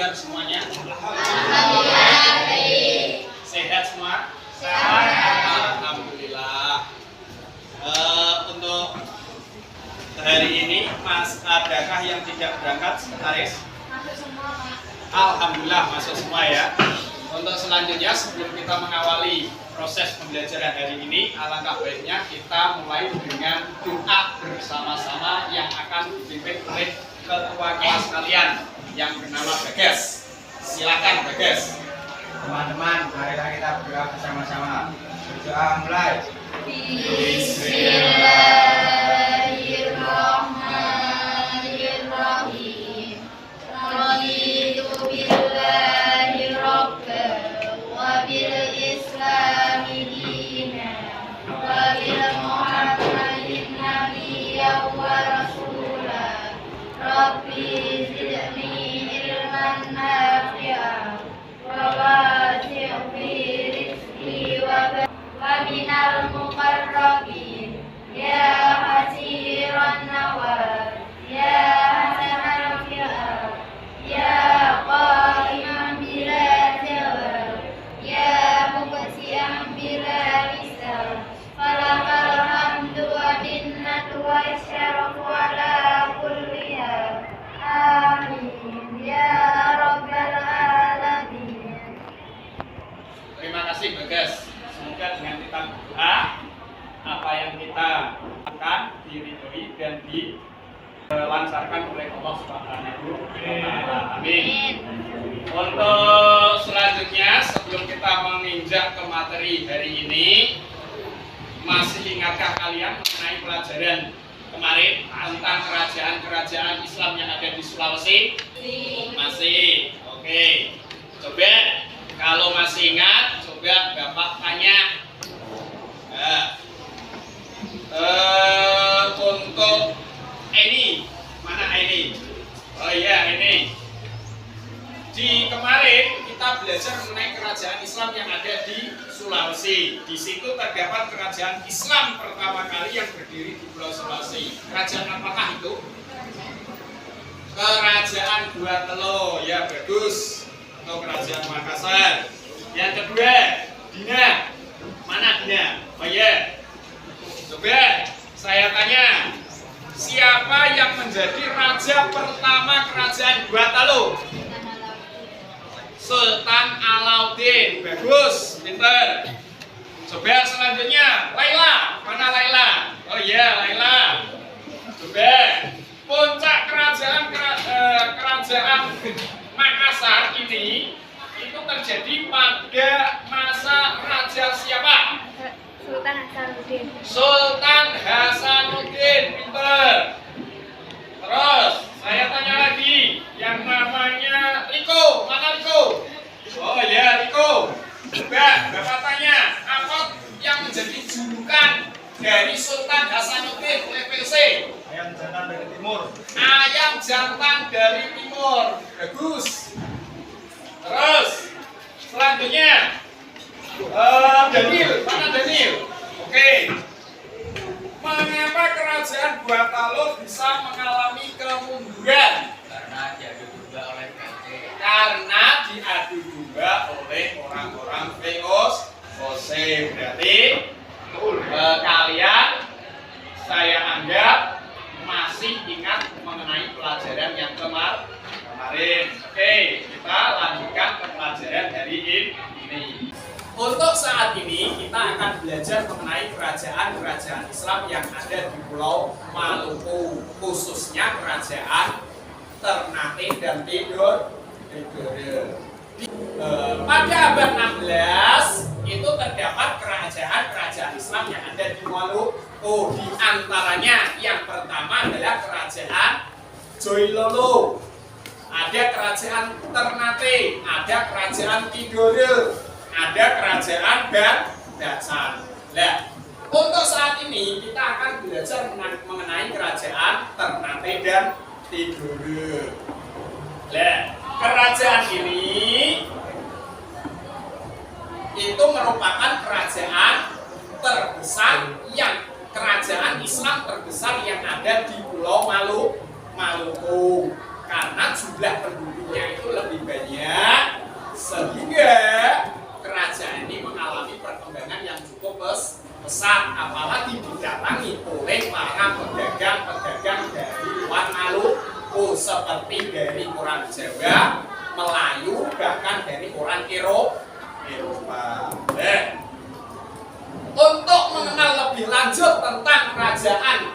kabar semuanya? Alhamdulillah baik. Sehat semua? Sehat. Alhamdulillah. Untuk hari ini, Mas, adakah yang tidak berangkat sekretaris? Masuk semua, Pak. Alhamdulillah masuk semua ya. Untuk selanjutnya, sebelum kita mengawali proses pembelajaran hari ini, alangkah baiknya kita mulai dengan doa bersama-sama yang akan dipimpin oleh ketua kelas kalian yang bernama Bagas. Silakan Bagas. Teman-teman, marilah kita berdoa bersama-sama. Berdoa mulai. Bismillahirrahmanirrahim. Raditu billahi rabban wa bil islami dinan wa bil muhammadin nabiyyan wa rasulan. Rabbi zidni ilman nafi'an wa wasi' fi rizqi wa minal muqarrabin ya hasiran nawar ya hasanal fi'al ya qa'iman bila jawab ya mubasi'an bila misal falakal hamdu wa minnatu wa syarafu ala kulli hal amin ya rabbal alamin. Terima kasih Bagas. Semoga dengan kita berdoa, apa yang kita lakukan diridhoi dan dilancarkan oleh Allah Subhanahu wa Ta'ala. Amin. Untuk selanjutnya, sebelum kita menginjak ke materi hari ini, masih ingatkah kalian mengenai pelajaran kemarin tentang kerajaan-kerajaan Islam yang ada di Sulawesi? Masih. Oke. Coba kalau masih ingat, coba Bapak tanya. Untuk ini, mana ini? Oh iya, ini. Di kemarin kita belajar mengenai kerajaan Islam yang ada di Sulawesi. Di situ terdapat kerajaan Islam pertama kali yang berdiri di Pulau Sulawesi. Kerajaan apakah itu? Kerajaan Dua Telo, ya bagus. Atau kerajaan Makassar. Yang kedua, Dina. Mana Dina? Oh iya. Coba saya tanya, siapa yang menjadi raja pertama kerajaan Dua Telo? Sultan Alauddin. Bagus, pinter. Coba selanjutnya, Laila. Mana Laila? Oh iya, Laila. Coba puncak kerajaan Makassar ini itu terjadi pada masa raja siapa? Sultan Hasanuddin. Sultan Hasanuddin, pinter. Terus saya tanya lagi, yang namanya Riko, mana Riko? Oh ya Riko. Coba Bapak tanya, apa yang menjadi julukan dari Sultan Hasanuddin oleh PC? Ayam jantan dari timur. Ayam jantan dari timur. Bagus. Terus selanjutnya Daniel, mana Daniel? Oke. Mengapa kerajaan Dua Telo bisa mengalami kemunduran? Karena diadu domba oleh PT. Karena diadu domba oleh orang-orang VOC. Berarti kalian saya anggap masih ingat mengenai pelajaran yang kemarin. Oke, kita lanjutkan ke pelajaran hari ini. Untuk saat ini kita akan belajar mengenai kerajaan-kerajaan Islam yang ada di Pulau Maluku, khususnya kerajaan Ternate dan Tidore. Pada abad 16 itu terdapat kerajaan-kerajaan Islam yang ada di Maluku. Di antaranya yang pertama adalah kerajaan Joilolo, ada kerajaan Ternate, ada kerajaan Tidore, ada kerajaan Bandacan. Nah, untuk saat ini kita akan belajar mengenai kerajaan Ternate dan Tidore. Nah, kerajaan ini itu merupakan kerajaan terbesar kerajaan Islam terbesar yang ada di Pulau Maluku karena jumlah penduduknya itu lebih banyak Melayu, bahkan dari orang Eropa. Untuk mengenal lebih lanjut tentang kerajaan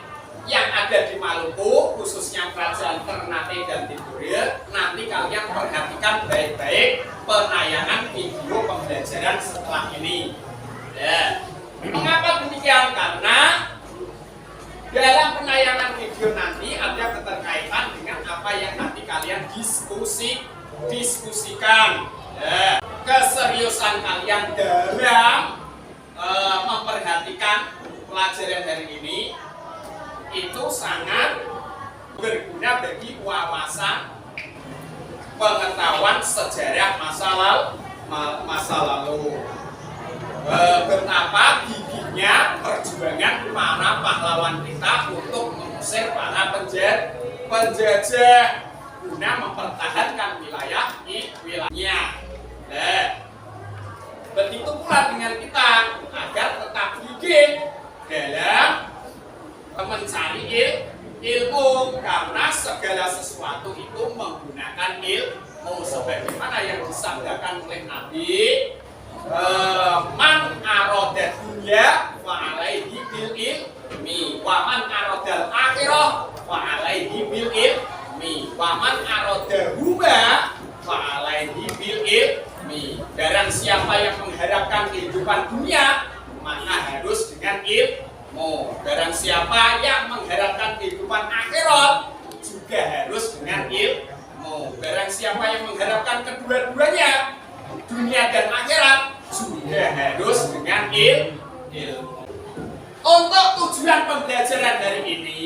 yang ada di Maluku, khususnya kerajaan Ternate dan Tidore, nanti kalian perhatikan baik-baik penayangan video pembelajaran setelah ini. Mengapa demikian? Karena dalam penayangan video nanti ada keterkaitan dengan apa yang nanti kalian diskusikan. Keseriusan kalian dalam memperhatikan pelajaran hari ini itu sangat berguna bagi wawasan pengetahuan sejarah masa lalu. Betapa gigihnya perjuangan para pahlawan kita untuk mengusir para penjajah guna mempertahankan wilayahnya. Begitu pula dengan kita agar tetap gigih dalam mencari ilmu, karena segala sesuatu itu menggunakan ilmu sebagaimana yang disabdakan oleh Nabi, man aroda dunya wa alaihi bil ilmi wa man arodal akhirah wa alaihi bil ilmi wa man aroda huma wa alaihi bil ilmi. Barang siapa yang mengharapkan kehidupan dunia, maka harus dengan ilmu. Barang siapa yang mengharapkan kehidupan akhirat, juga harus dengan ilmu. Barang siapa yang mengharapkan kedua-duanya, dunia dan akhirat, juga harus dengan ilmu. Untuk tujuan pembelajaran hari ini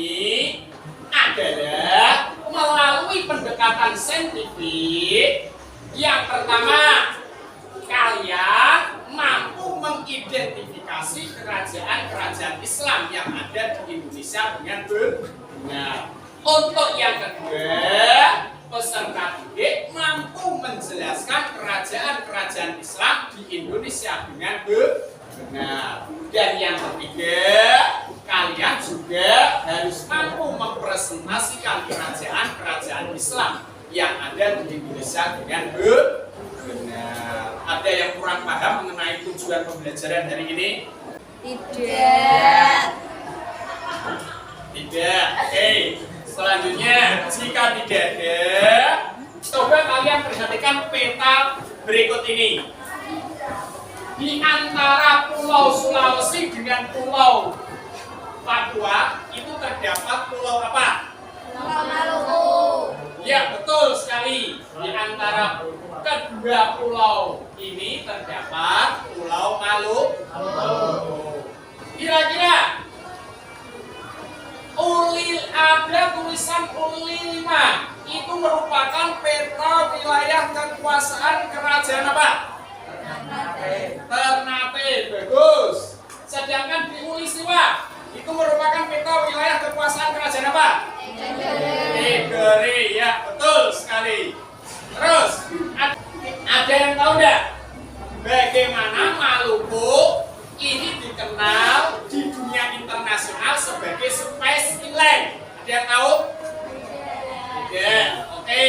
adalah melalui pendekatan saintifik. Yang pertama, kalian mampu mengidentifikasi kerajaan-kerajaan Islam yang ada di Indonesia dengan benar. Untuk yang kedua, peserta didik mampu menjelaskan kerajaan-kerajaan Islam di Indonesia dengan benar. Dan yang ketiga, kalian juga harus mampu mempresentasikan kerajaan-kerajaan Islam yang ada di Indonesia dengan benar. Ada yang kurang paham mengenai tujuan pembelajaran hari ini? Tidak. Oke. Selanjutnya, jika tidak ada, coba kalian perhatikan peta berikut ini. Di antara Pulau Sulawesi dengan Pulau Papua itu terdapat pulau apa? Pulau Maluku. Ya, betul sekali. Di antara kedua pulau ini terdapat Pulau Maluku. Kira-kira ada tulisan Uli 5 itu merupakan peta wilayah kekuasaan kerajaan apa? Ternate. Bagus. Sedangkan di Uli Siwa itu merupakan peta wilayah kekuasaan kerajaan apa? Tidore. Ya, betul sekali. Terus ada yang tahu enggak bagaimana Maluku ini dikenal di dunia internasional sebagai Space Island? Ada yang tahu? Tidak. Oke.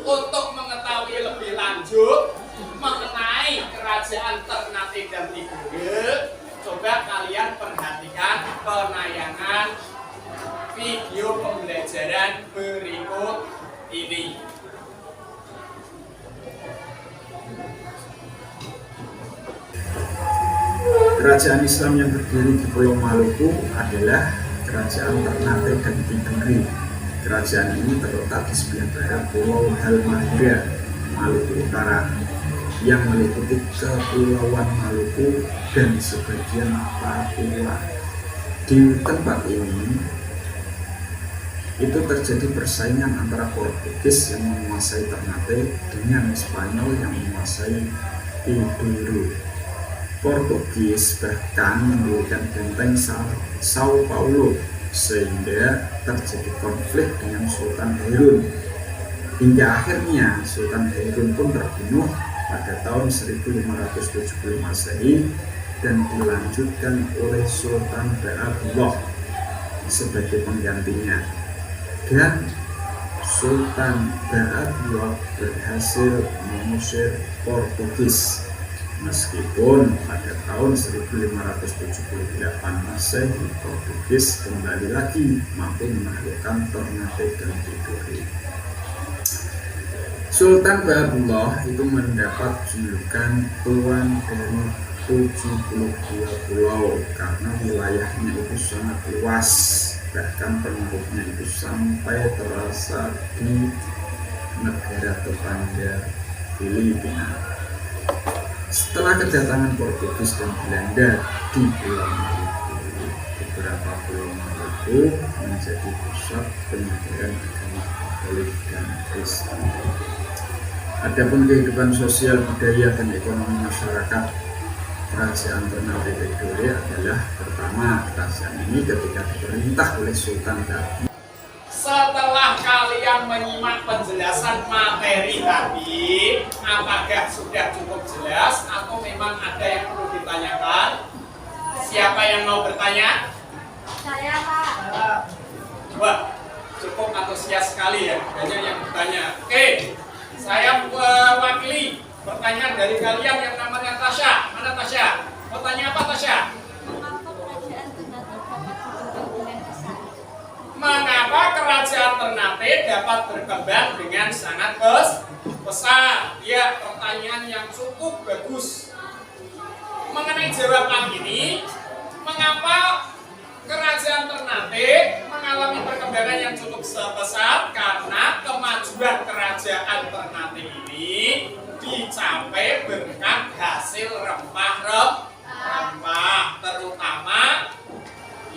Untuk mengetahui lebih lanjut mengenai kerajaan Ternate dan Tidore, coba kalian perhatikan penayangan video pembelajaran berikut ini. Kerajaan Islam yang berdiri di Pulau Maluku adalah Kerajaan Ternate dan Tidore. Kerajaan ini terletak di sebelah barat Pulau Halmahera, Maluku Utara, yang meliputi Kepulauan Maluku dan sebagian Papua. Di tempat ini itu terjadi persaingan antara Portugis yang menguasai Ternate dengan Spanyol yang menguasai Tidore. Portugis bahkan mendirikan benteng Sao Paulo sehingga terjadi konflik dengan Sultan Hairun. Hingga akhirnya Sultan Hairun pun terbunuh pada tahun 1570 Masehi dan dilanjutkan oleh Sultan Bahatullah sebagai penggantinya. Dan Sultan Ba'abullah berhasil mengusir Portugis. Meskipun pada tahun 1578 Masehi Portugis kembali lagi mampu menaklukkan Ternate dan Tidore. Sultan Ba'abullah itu mendapat julukan Tuan dari 72 pulau karena wilayahnya itu sangat luas, bahkan penduduknya itu sampai terasa di negara tetangga Filipina. Setelah kedatangan Portugis dan Belanda di Pulau Maluku, beberapa Pulau Maluku menjadi pusat penyebaran agama Katolik dan Kristen. Adapun kehidupan sosial, budaya, dan ekonomi masyarakat Kerajaan Ternate Tidore adalah pertama, kerajaan ini ketika diperintah oleh Sultan Ba'abullah. Setelah kalian menyimak penjelasan materi tadi, apakah sudah cukup jelas atau memang ada yang perlu ditanyakan? Siapa yang mau bertanya? Saya, Pak. Wah, cukup antusias sekali ya, banyak yang bertanya. Oke, saya wakili pertanyaan dari kalian yang namanya Tasya. Mana Tasya? Mau tanya apa Tasya? Mengapa kerajaan Ternate dapat berkembang dengan sangat pesat? Ya, pertanyaan yang cukup bagus. Mengenai jawaban ini, mengapa kerajaan Ternate mengalami perkembangan yang cukup pesat? Karena kemajuan kerajaan Ternate ini dicapai berkat hasil rempah-rempah, terutama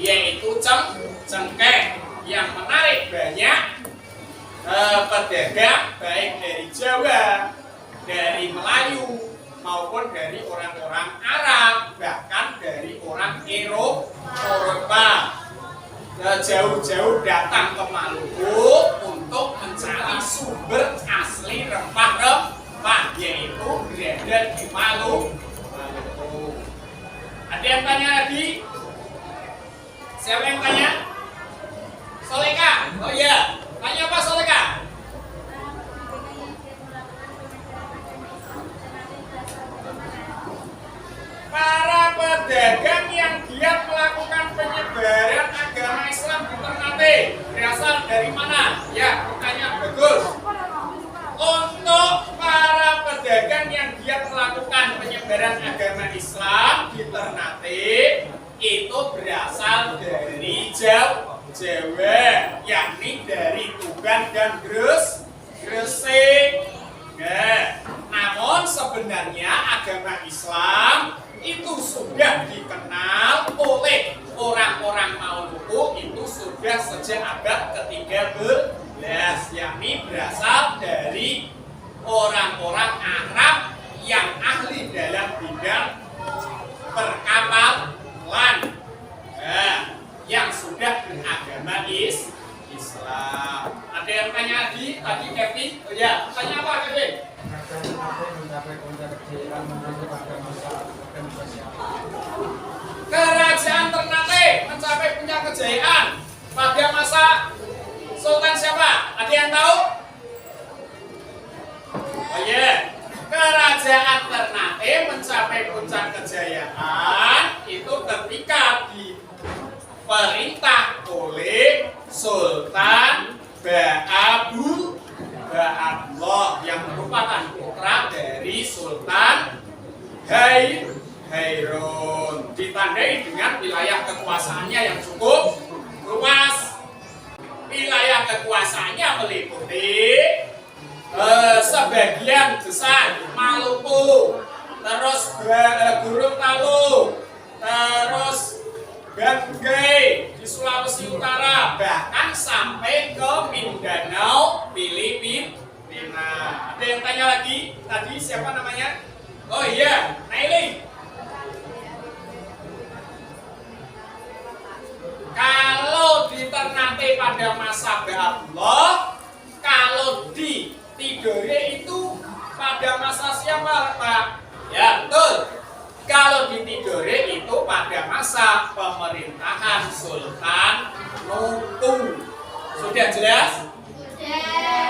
yaitu cengkeh. Yang menarik banyak pedagang baik dari Jawa, dari Melayu maupun dari orang-orang Arab, bahkan dari orang Eropa. Jauh-jauh datang ke Maluku untuk mencari sumber asli rempah-rempah, yaitu berada di Maluku. Ada yang tanya lagi? Siapa yang tanya? Soleka, oh iya, tanya apa Soleka? Para pedagang yang giat melakukan penyebaran agama Islam di Ternate berasal dari mana? Ya, pertanyaan bagus. Untuk para pedagang yang giat melakukan penyebaran agama Islam di Ternate itu berasal dari Jawa, yakni dari Tuban dan Gresik. Namun sebenarnya agama Islam itu sudah dikenal oleh orang-orang Maluku itu sudah sejak abad ke-13, yakni berasal dari orang-orang Arab yang ahli dalam bidang perkapalan, yang sudah beragama Islam. Ada yang tanya lagi? Tadi Kevin? Oh ya, tanya apa Kevin? Kerajaan Ternate mencapai puncak kejayaan pada masa Sultan siapa? Ada yang tahu? Oh ya, kerajaan Ternate mencapai puncak kejayaan itu ketika diperintah oleh Sultan Ba'abullah yang merupakan putra dari Sultan Hairun, ditandai dengan wilayah kekuasaannya yang cukup luas. Wilayah kekuasaannya meliputi sebagian besar Maluku, terus Gorontalo, terus Banggai di Sulawesi Utara, bahkan sampai ke Mindanao, Filipina. Ada yang tanya lagi? Tadi siapa namanya? Oh iya, Naili. Kalau di Ternate pada masa Ba'abullah, kalau di Tidore itu pada masa siapa, Pak? Ya, betul. Kalau di Tidore itu pada masa pemerintahan Sultan Nuku. Sudah jelas? Sudah.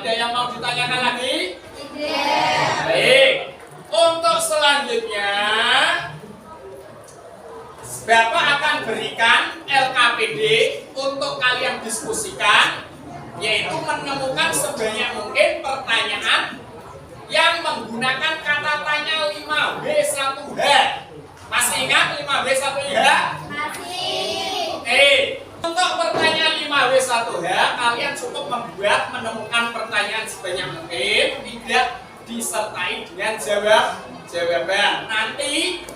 Ada yang mau ditanyakan lagi? Tidak. Baik. Untuk selanjutnya, Bapak akan berikan LKPD untuk kalian diskusikan, yaitu menemukan sebanyak mungkin pertanyaan yang menggunakan kata tanya 5W1H. Masih ingat 5W1H? Masih. Oke. Untuk pertanyaan 5W1H, kalian cukup menemukan pertanyaan sebanyak mungkin, tidak disertai dengan jawaban. Nanti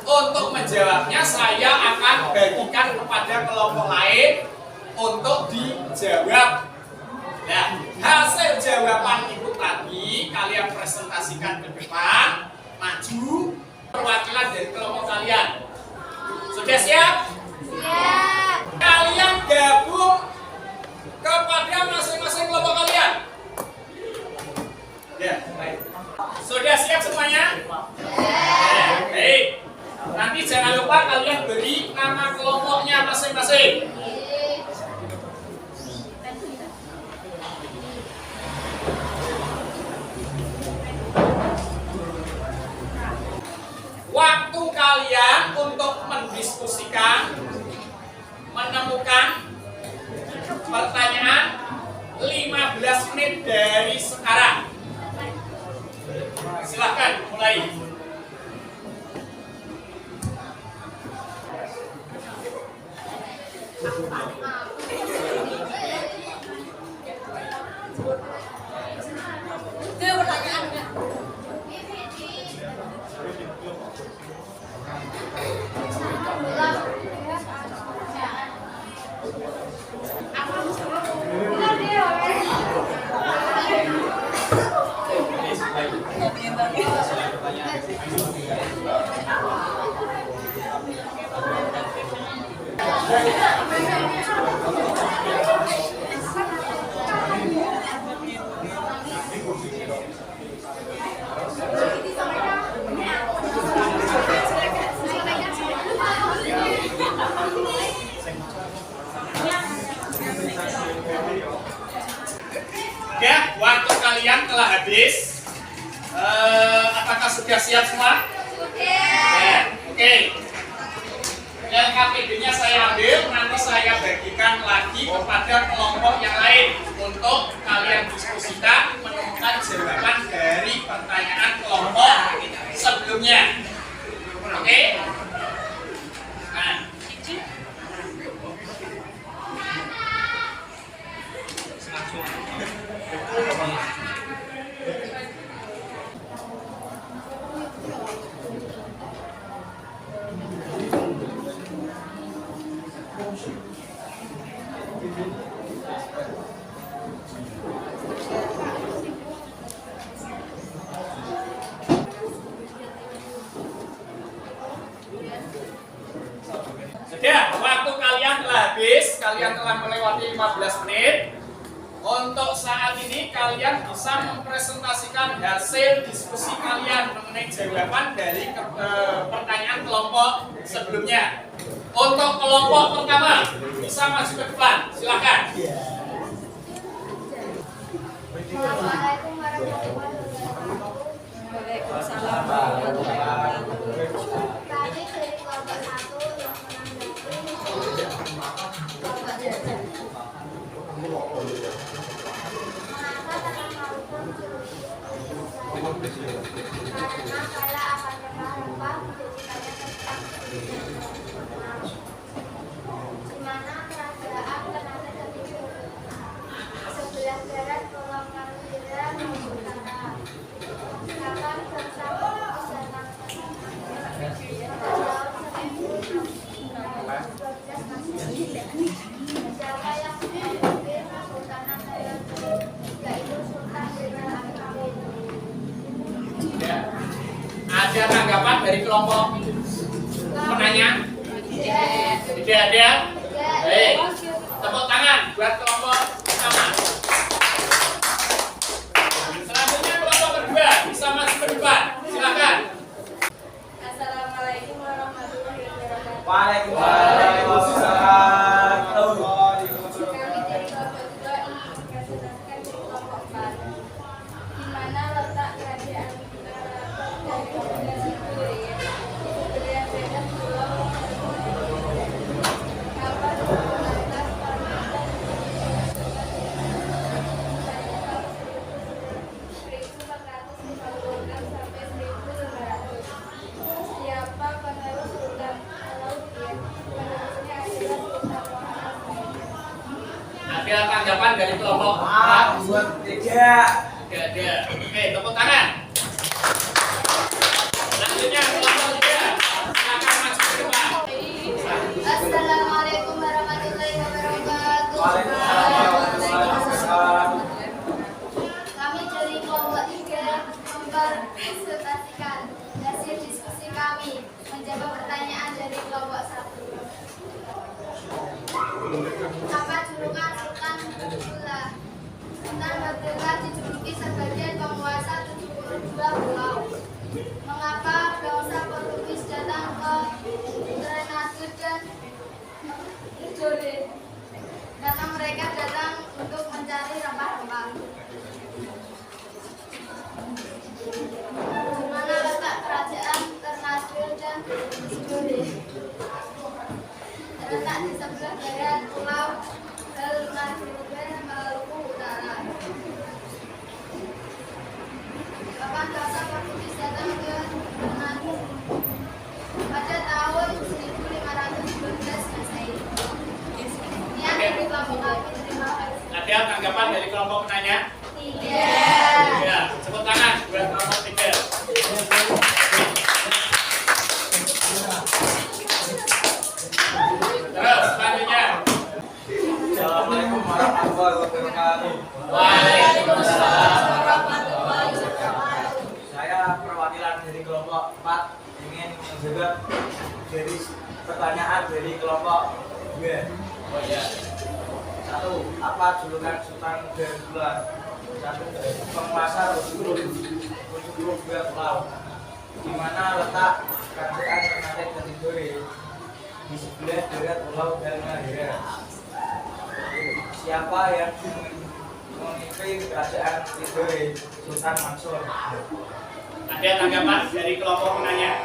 untuk menjawabnya saya akan bagikan kepada kelompok lain untuk dijawab. Nah, hasil jawaban itu tadi kalian presentasikan ke depan, maju perwakilan dari kelompok kalian. Sudah siap? Siap. Kalian gabung kepada masing-masing kelompok kalian. Ya, baik. Sudah siap semuanya? Ya, baik. Nanti jangan lupa kalian beri nama kelompoknya masing-masing. Waktu kalian untuk mendiskusikan, menemukan pertanyaan 15 menit dari sekarang. Silahkan mulai. Itu pertanyaannya. Ya, waktu kalian telah habis. Apakah sudah siap semua? Ya, oke. LKPD-nya saya ambil, nanti saya bagikan lagi kepada kelompok yang lain untuk kalian diskusikan, menemukan jawaban dari pertanyaan kelompok sebelumnya. Oke? Nah. Sudah, waktu kalian telah habis, kalian telah melewati 15 menit. Untuk saat ini kalian bisa mempresentasikan hasil diskusi kalian mengenai jawaban dari pertanyaan kelompok sebelumnya. Untuk kelompok pertama, bisa maju ke depan, silakan. Assalamualaikum warahmatullahi wabarakatuh. Tadi dari kelompok 1 yang menanggapi kelompok 2. Mengapa tanah Maluku karena saya akan rempah-rempah menjadikannya tentang di mana kerajaan Ternate tertidur. Sebelah barat Pulau Karbira maupun kata kapan bersama Nusantara siapa yang memimpin Sultanan Thailand yaitu Sultan Jenderal Abidin. Ya. Ada tanggapan dari kelompok penanya? Tidak ada? Baik. Tepuk tangan buat kelompok pertama. Selanjutnya kelompok kedua, bisa maju ke depan. Silakan. Assalamualaikum warahmatullahi wabarakatuh. Waalaikumsalam. Kami dari kelompok 2 ingin mempresentasikan dari kelompok 4. Ada tanggapan dari kelompok A, 2, 3. Tidak ada. Oke, tepuk tangan. Selanjutnya kelompok 3. Silakan maju ke depan. Assalamualaikum warahmatullahi wabarakatuh. Waalaikumsalam. Kami dari kelompok 3 mempresentasikan hasil diskusi kami menjawab pertanyaan dari kelompok 1. Apa julukan Sultan Berdula? Sultan Berdula dijuluki sebagai penguasa 72 pulau. Mengapa bangsa Portugis datang ke Grenada dan Tidore? Karena mereka datang untuk mencari rempah-rempah. Di mana letak kerajaan Ternate dan Tidore? Terletak di sebelah barat pulau Halmahera, Maluku Utara. Kapan bangsa Portugis datang ke Grenada? Pada tahun 1512 Masehi. Sekian dari kelompok kami. Terima kasih. Ada tanggapan dari kelompok penanya? Tidak. Ya, tepuk tangan buat kelompok 3. Terus selanjutnya. Assalamualaikum warahmatullahi wabarakatuh. Waalaikumsalam. Warahmatullahi wabarakatuh. Saya perwakilan dari kelompok 4 ingin menjawab dari pertanyaan dari kelompok 2. Oh ya. 1. Apa julukan Sultan Berdula? 1. Penguasa 72 pulau. Di mana letak kerajaan Ternate dan Tidore? Di sebelah barat pulau Halmahera. Siapa yang memimpin kerajaan Tidore? Sultan Mansur. Ada tanggapan dari kelompok penanya?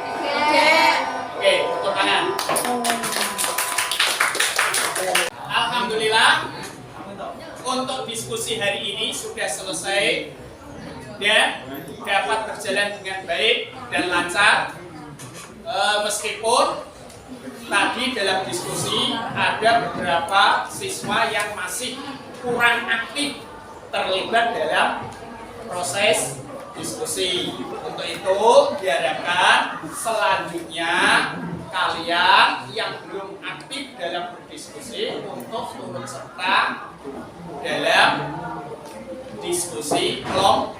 Oke, tepuk tangan. Alhamdulillah, untuk diskusi hari ini sudah selesai dan dapat berjalan dengan baik dan lancar. Meskipun tadi dalam diskusi ada beberapa siswa yang masih kurang aktif terlibat dalam proses diskusi. Untuk itu diharapkan selanjutnya kalian yang belum aktif dalam berdiskusi untuk turut serta dalam diskusi kelompok.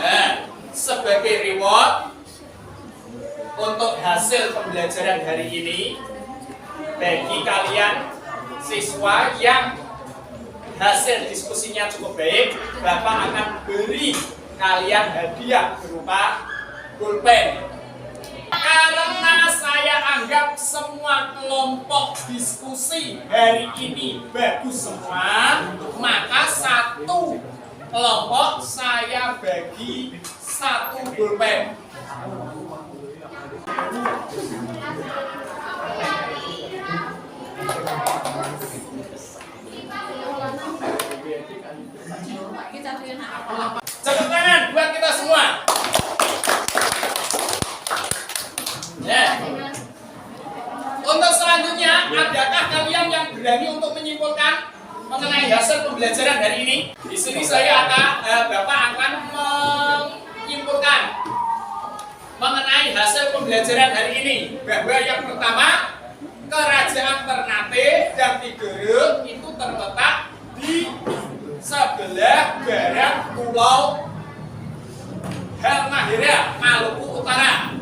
Nah, sebagai reward untuk hasil pembelajaran hari ini, bagi kalian siswa yang hasil diskusinya cukup baik, Bapak akan beri kalian hadiah berupa pulpen. Karena saya anggap semua kelompok diskusi hari ini bagus semua, maka satu kelompok saya bagi satu pulpen. Tepuk tangan buat kita semua. Ya. Untuk selanjutnya, adakah kalian yang berani untuk menyimpulkan mengenai hasil pembelajaran hari ini? Di sini Bapak akan menyimpulkan mengenai hasil pembelajaran hari ini. Bahwa yang pertama, kerajaan Ternate dan Tidore itu terletak di sebelah barat pulau Halmahera, Maluku Utara.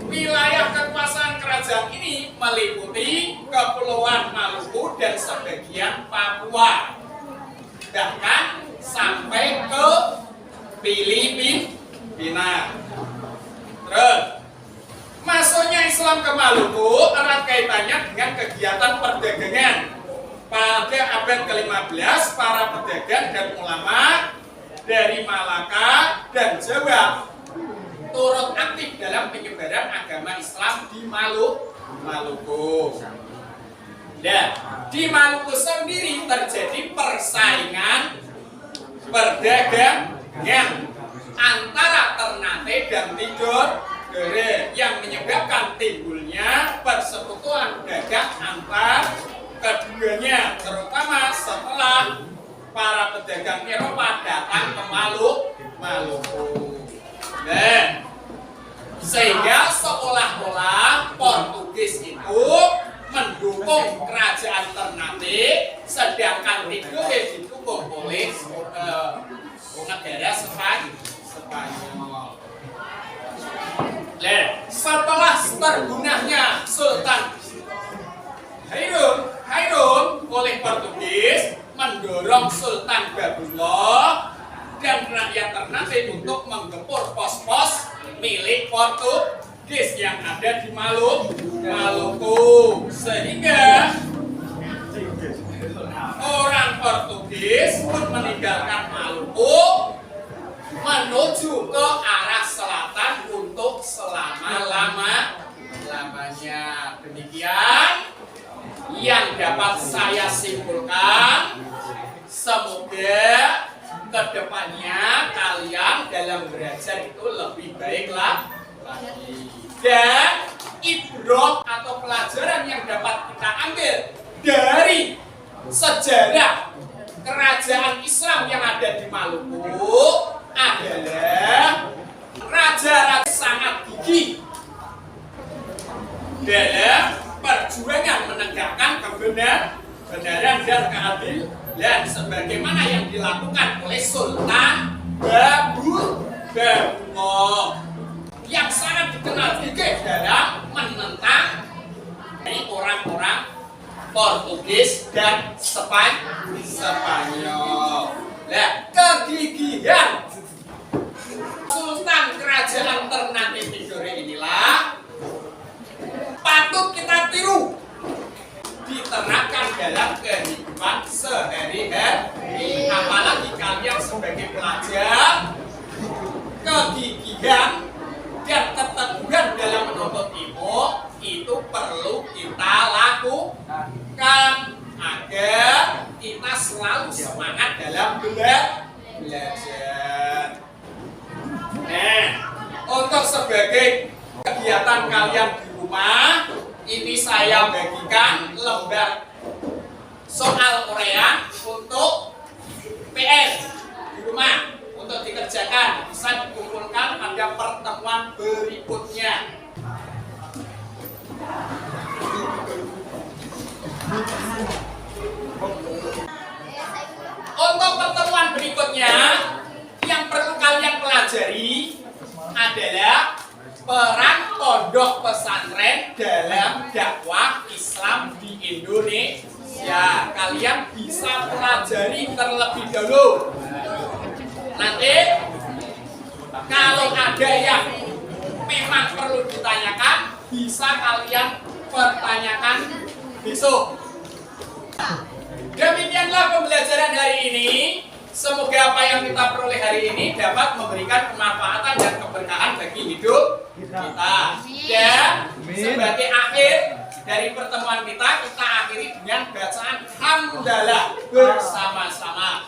Wilayah kekuasaan kerajaan ini meliputi Kepulauan Maluku dan sebagian Papua, bahkan sampai ke Filipina. Terus, masuknya Islam ke Maluku erat kaitannya dengan kegiatan perdagangan. Pada abad ke-15, para pedagang dan ulama dari Malaka dan Jawa turut aktif dalam penyebaran agama Islam di Maluku. Dan di Maluku sendiri terjadi persaingan perdagangan antara Ternate dan Tidore yang menyebabkan timbulnya persekutuan dagang antar keduanya, terutama setelah para pedagang Eropa datang ke Maluku. Dan sehingga seolah-olah Portugis itu mendukung kerajaan Ternate, sedangkan Tidore didukung oleh negara Spanyol. Setelah terbunuhnya Sultan Hairun oleh Portugis, mendorong Sultan Babullah dan rakyat Ternate untuk menggempur pos-pos milik Portugis yang ada di Maluku, sehingga orang Portugis pun meninggalkan Maluku menuju ke arah selatan untuk selama-lamanya. Demikian yang dapat saya simpulkan. Semoga kedepannya kalian dalam belajar itu lebih baik lagi. Dan ibrah atau pelajaran yang dapat kita ambil dari sejarah kerajaan Islam yang ada di Maluku adalah raja-raja sangat gigih dalam perjuangan menegakkan kebenaran dan keadilan sebagaimana yang dilakukan oleh Sultan Babullah yang sangat dikenal gigih dalam menentang orang-orang Portugis dan Spanyol. Nah, kegigihan Sultan Kerajaan Ternate Tidore inilah patut kita tiru, diterapkan dalam kehidupan sehari-hari. Apalagi kalian sebagai pelajar, kegigihan dan keteguhan dalam menuntut ilmu itu perlu kita lakukan agar kita selalu semangat dalam belajar. Nah, untuk sebagai kegiatan kalian di rumah, ini saya bagikan lembar soal Korea untuk PR di rumah untuk dikerjakan, bisa dikumpulkan pada pertemuan berikutnya. Untuk pertemuan berikutnya yang perlu kalian pelajari adalah peran pondok pesantren dalam dakwah Islam di Indonesia. Kalian bisa pelajari terlebih dahulu. Nanti kalau ada yang memang perlu ditanyakan, bisa kalian pertanyakan besok. Demikianlah pembelajaran hari ini. Semoga apa yang kita peroleh hari ini dapat memberikan kemanfaatan dan keberkahan bagi hidup kita. Dan sebagai akhir dari pertemuan kita akhiri dengan bacaan hamdalah bersama-sama.